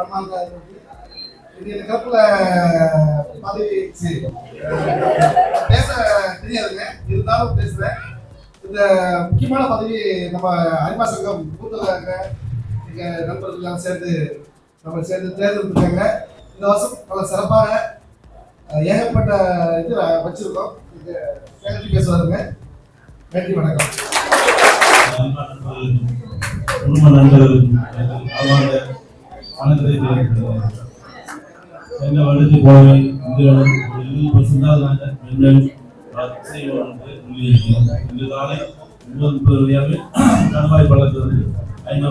இந்த கப்பில் பதவி பேச தெரியாதுங்க, இருந்தாலும் பேசுகிறேன். இந்த முக்கியமான பதவி நம்ம அரிமா சங்கம் கூட்டதாக எங்கள் நண்பர்கள்லாம் சேர்ந்து தேர்ந்தெடுத்துருக்காங்க. இந்த வருஷம் பல சிறப்பாக ஏகப்பட்ட இது வச்சிருக்கோம். இது பேசுவாருங்க. நன்றி, வணக்கம். குடும்ப நண்பர்கள் எந்த வருடத்தை போலவே இந்த வருடம் 70% மென்மேலும் செய்வோம் என்று சொல்லியிருக்கிறோம். இன்று காலை 30 வழியாக கணவாய் பள்ளத்திலிருந்து 5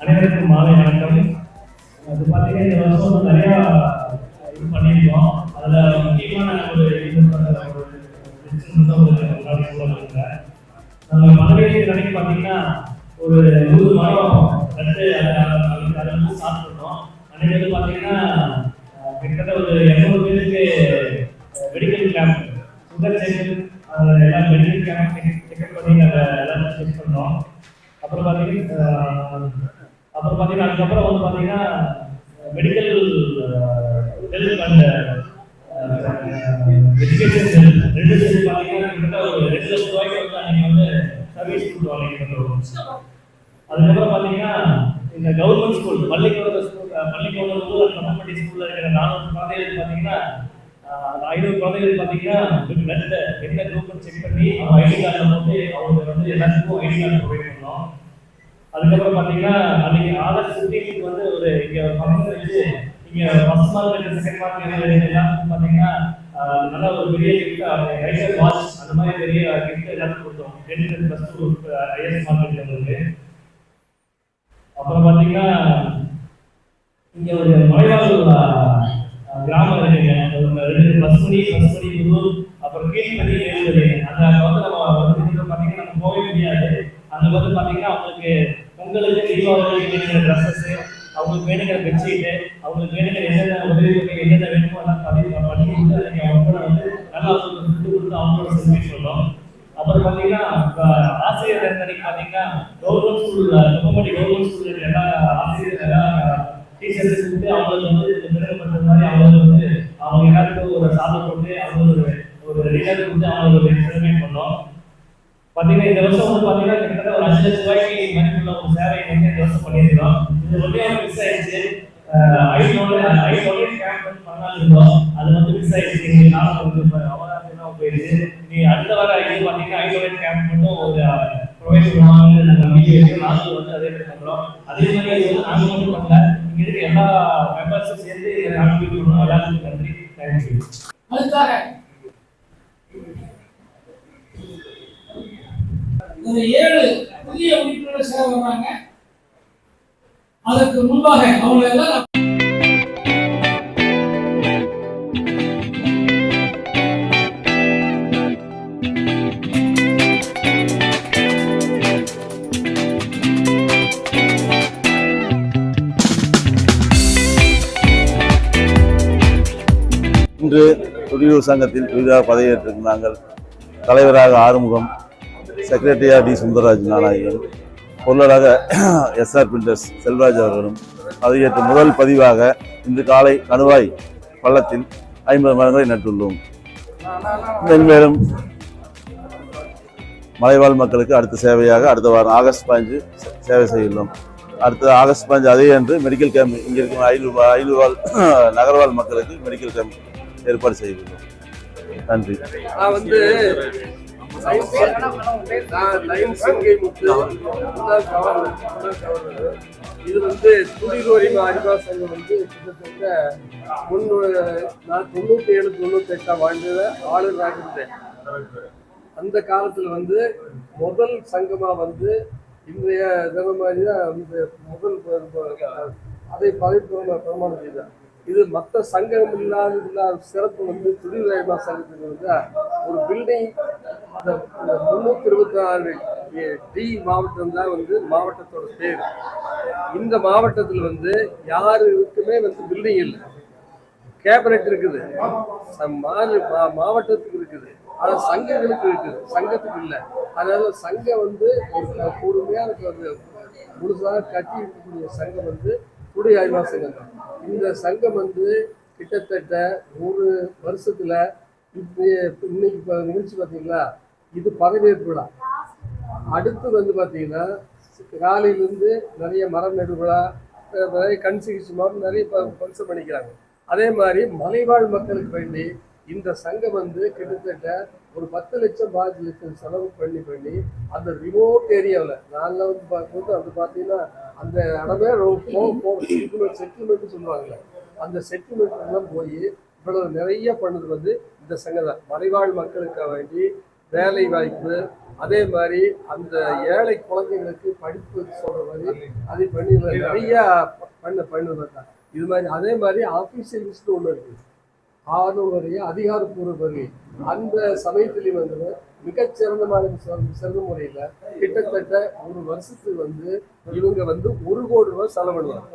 அனைவருக்கும் மாலை வணக்கம். அது பார்த்தீங்கன்னா இந்த வருஷம் நிறையா இது பண்ணியிருக்கோம். அதில் முக்கியமான ஒரு நம்ம மதுரையை கடைக்கு பார்த்தீங்கன்னா ஒரு 100 மரம் நட்டு அதை வந்து சாப்பிட்டுருந்தோம். அன்றைக்கு வந்து பார்த்தீங்கன்னா கிட்டத்தட்ட ஒரு 200 பேருக்கு மெடிக்கல் கேம்ப், சுகர் செக், எல்லாம் மெடிக்கல் கேம்ப் செக்அப் பண்ணி அதை எல்லாம் செக் பண்ணோம். அப்புறம் பார்த்தீங்கன்னா அதுக்கப்புறம் வந்து பார்த்தீங்கன்னா மெடிக்கல் ஹெல்த் அண்ட் எஜுகேஷன் ரெண்டு சேர்த்து பார்த்தீங்கன்னா கிட்டத்தட்ட ஒரு 2 லட்சம் ரூபாய்க்கு வந்து நீங்கள் வந்து சர்வீஸ் கொடுத்துருவாங்க. அதுக்கப்புறம் பார்த்தீங்கன்னா இந்த கவர்மெண்ட் ஸ்கூல் பள்ளிக்கூட கவர்மெண்ட் ஸ்கூலில் இருக்கிற 400 குழந்தைகளுக்கு பார்த்தீங்கன்னா 500 குழந்தைகளுக்கு பார்த்தீங்கன்னா என்ன குரூப் செக் பண்ணி அவங்க ஐடி கார்டில் போட்டு அவங்க வந்து எல்லாத்துக்கும் ஐடி கார்டு ப்ரொவைட் பண்ணோம். அதுக்கப்புறம் பார்த்தீங்கன்னா அன்றைக்கி ஆகஸ்ட் 15 வந்து ஒரு இங்கே ஃபங்க்ஷன் வச்சு இங்கே ஃபர்ஸ்ட் மார்க் செகண்ட் மார்க் எல்லாத்துக்கும் பார்த்தீங்கன்னா நல்ல ஒரு பெரிய கிஃப்ட் ரைட்டர் வாட்ச் அந்த மாதிரி பெரிய கிஃப்ட் எல்லாத்துக்கும் கொடுத்தோம். 10th +2 ஐஎஸ் மார்க் இருக்கிறவங்களுக்கு. அப்புறம் பார்த்தீங்கன்னா இங்கே ஒரு மலைவாழ் கிராமம் இருக்குங்க. பசுமணி புதூர், அப்புறம் கீழ்பதி எழுபது. அந்த வந்து நம்ம வந்து பார்த்தீங்கன்னா நம்ம போகவே முடியாது. அந்த வந்து பார்த்தீங்கன்னா அவங்களுக்கு பொங்கலுக்கு தீபாவளிக்கு வேணுங்கிற ட்ரெஸ்ஸஸ், அவங்களுக்கு வேணுங்கிற பெட்ஷீட்டு, அவங்களுக்கு வேணுங்கிற என்னென்ன உதவி என்னென்ன வேணுமோ எல்லாம் பண்ணி கொடுத்து அதுக்கு அவங்க வந்து நல்லா ஃபுட்டு கொடுத்து அவங்களோட செலிப்ரேட் பண்ணோம். அப்புறம் பார்த்தீங்கன்னா ஆசிரியர் தேர்ந்தெடுக்க பார்த்தீங்கன்னா கவர்மெண்ட் ஸ்கூல் கவர்மெண்ட் ஸ்கூலில் எல்லா ஆசிரியர் எல்லா டீச்சர்ஸ் கொடுத்து அவங்களுக்கு வந்து பெருமை பண்ணுற மாதிரி அவங்களுக்கு வந்து அவங்க எல்லாருக்கும் ஒரு சாதம் போட்டு அவங்க ஒரு லீடர் கொடுத்து அவங்களுக்கு ஒரு செலிப்ரேட் பண்ணோம். பார்த்தீங்கன்னா இந்த வருஷம் வந்து பார்த்தீங்கன்னா கிட்டத்தட்ட ஒரு 5 லட்சம் ரூபாய்க்கு மதிப்புள்ள ஒரு சேவை வந்து இந்த வருஷம் பண்ணியிருக்கிறோம். இது ஒன்றே மிஸ் ஆயிடுச்சு. ஐநூறு கேம்ப் பண்ணாலும் இருந்தோம், அது வந்து மிஸ் ஆயிடுச்சு. எங்களுக்கு நாளும் அவகாசம் போயிடுச்சு. நீ அடுத்த வாரம் ஐநூறு பார்த்தீங்கன்னா 500 கேம்ப் மட்டும் ஒரு ப்ரொவைட் பண்ணுவாங்க நம்பிக்கை வச்சு நாங்களும் வந்து அதே மாதிரி பண்ணுறோம். அதே மாதிரி அது வந்து நாங்கள் மட்டும் பண்ணல, இங்கே இருக்க எல்லா மெம்பர்ஸும் சேர்ந்து கான்ட்ரிபியூட் பண்ணுவோம். எல்லாத்துக்கும் நன்றி, தேங்க்யூ. ஒரு 7 புதிய உறுப்பினர்கள் சேர வர்றாங்க. அதற்கு முன்பாக அவங்க எல்லாம் இன்று துடியூர் சங்கத்தில் புதிதாக பதவியேற்றிருக்கும் நாங்கள் தலைவராக ஆறுமுகம், செக்ரட்டரியாக டி சுந்தரராஜ் நாராயணன், பொருளாளராக எஸ்ஆர் பில்டர்ஸ் செல்வராஜ் அவர்களும் பதவியேற்ற முதல் பதிவாக இன்று காலை கணுவாய் பள்ளத்தில் 50 மரங்களை நட்டுள்ளோம். மென்மேலும் மலைவாழ் மக்களுக்கு அடுத்த சேவையாக அடுத்த வாரம் ஆகஸ்ட் 15 சேவை செய்துள்ளோம். அடுத்த ஆகஸ்ட் 15 அதே அன்று மெடிக்கல் கேம்ப் இங்கே இருக்கும் ஐநூறு நகர்வாழ் மக்களுக்கு மெடிக்கல் கேம்ப் ஏற்பாடு செய்துள்ளோம். நன்றி. இது வந்து துடிகோரி அரிமா சங்கம் வந்து கிட்டத்தட்ட 97-98 ஆண்டுல ஆளுநராக இருந்தேன். அந்த காலத்துல வந்து முதல் சங்கமா வந்து இன்றைய தினம் மாதிரி தான் வந்து முதல் அதை பிரமாணம் செய்தார். இது மற்ற சங்கம் இல்லாத சிறப்பு வந்து துடிகோரி அரிமா சங்கத்துக்கு வந்து ஒரு பில்டிங். அந்த 326 டி மாவட்டம் தான் வந்து மாவட்டத்தோட பேர். இந்த மாவட்டத்தில் வந்து யாருக்குமே வந்து பில்டிங் இல்லை. கேபினட் இருக்குது, மாவட்டத்துக்கு இருக்குது, ஆனால் சங்கங்களுக்கு இருக்குது, சங்கத்துக்கு இல்லை. அதனால சங்கம் வந்து ஒரு பொறுமையாக வந்து முழுசாக கட்டி இருக்கக்கூடிய சங்கம் வந்து துடி ஆய்வா சங்கம் தான். இந்த சங்கம் வந்து கிட்டத்தட்ட ஒரு வருஷத்துல இன்னைக்கு நிகழ்ச்சி பார்த்தீங்களா, இது பதவியேற்பு விழா. அடுத்து வந்து பார்த்தீங்கன்னா காலையிலேருந்து நிறைய மரம் நடு விழா, நிறைய கண் சிகிச்சை மாதிரி நிறைய ஃபங்க்ஷன் பண்ணிக்கிறாங்க. அதே மாதிரி மலைவாழ் மக்களுக்கு வேண்டி இந்த சங்கம் வந்து கிட்டத்தட்ட ஒரு 10 லட்சம் 5 லட்சம் செலவு பண்ணி அந்த ரிமோட் ஏரியாவில் நாங்கள் வந்து பார்க்கும்போது அது பார்த்தீங்கன்னா அந்த இடமே செட்டில்மெண்ட் சொல்லுவாங்கல்ல, அந்த செட்டில்மெண்ட் எல்லாம் போய் இவ்வளவு நிறைய பண்ணது வந்து இந்த சங்கம் தான். மலைவாழ் மக்களுக்காக வேண்டி வேலை வாய்ப்பு, அதே மாதிரி அந்த ஏழை குழந்தைங்களுக்கு படிப்பு சொல்ற மாதிரி அதை பண்ணி நிறைய பண்ணுறது தான். இது மாதிரி அதே மாதிரி ஆஃபீஷியல் லிஸ்ட் ஒன்று இருக்குது, 6 வருகை அதிகாரப்பூர்வ வருகை. அந்த சமயத்திலையும் வந்து மிகச்சிறந்த சிறந்த முறையில் கிட்டத்தட்ட ஒரு வருஷத்துக்கு வந்து இவங்க வந்து 1 கோடி ரூபாய் செலவு பண்ணுவாங்க.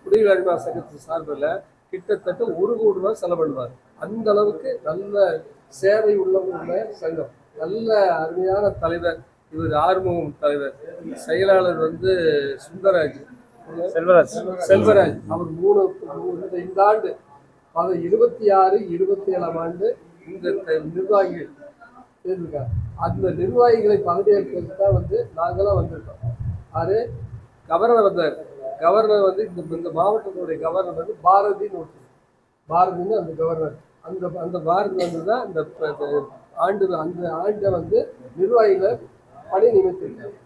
குடியுரிமை சங்கத்தின் சார்பில் கிட்டத்தட்ட 1 கோடி ரூபாய் செலவு பண்ணுவார். அந்த அளவுக்கு நல்ல சேவை உள்ளவங்க சங்கம். நல்ல அருமையான தலைவர் இவர், ஆறுமுகம் தலைவர். செயலாளர் வந்து சுந்தரராஜ் செல்வராஜ். அவர் இந்த ஆண்டு 26, 27ஆம் ஆண்டு இந்த நிர்வாகிகள் இருக்காங்க. அந்த நிர்வாகிகளை பதவியேற்கிறது தான் வந்து நாங்களாம் வந்திருக்கோம். அது கவர்னர் வந்தார். கவர்னர் வந்து இந்த மாவட்டத்துடைய கவர்னர் வந்து பாரதின்னு அந்த கவர்னர். அந்த பாரதி வந்து தான் அந்த ஆண்டை வந்து நிர்வாகிகளை பணி நியமித்திருக்காங்க.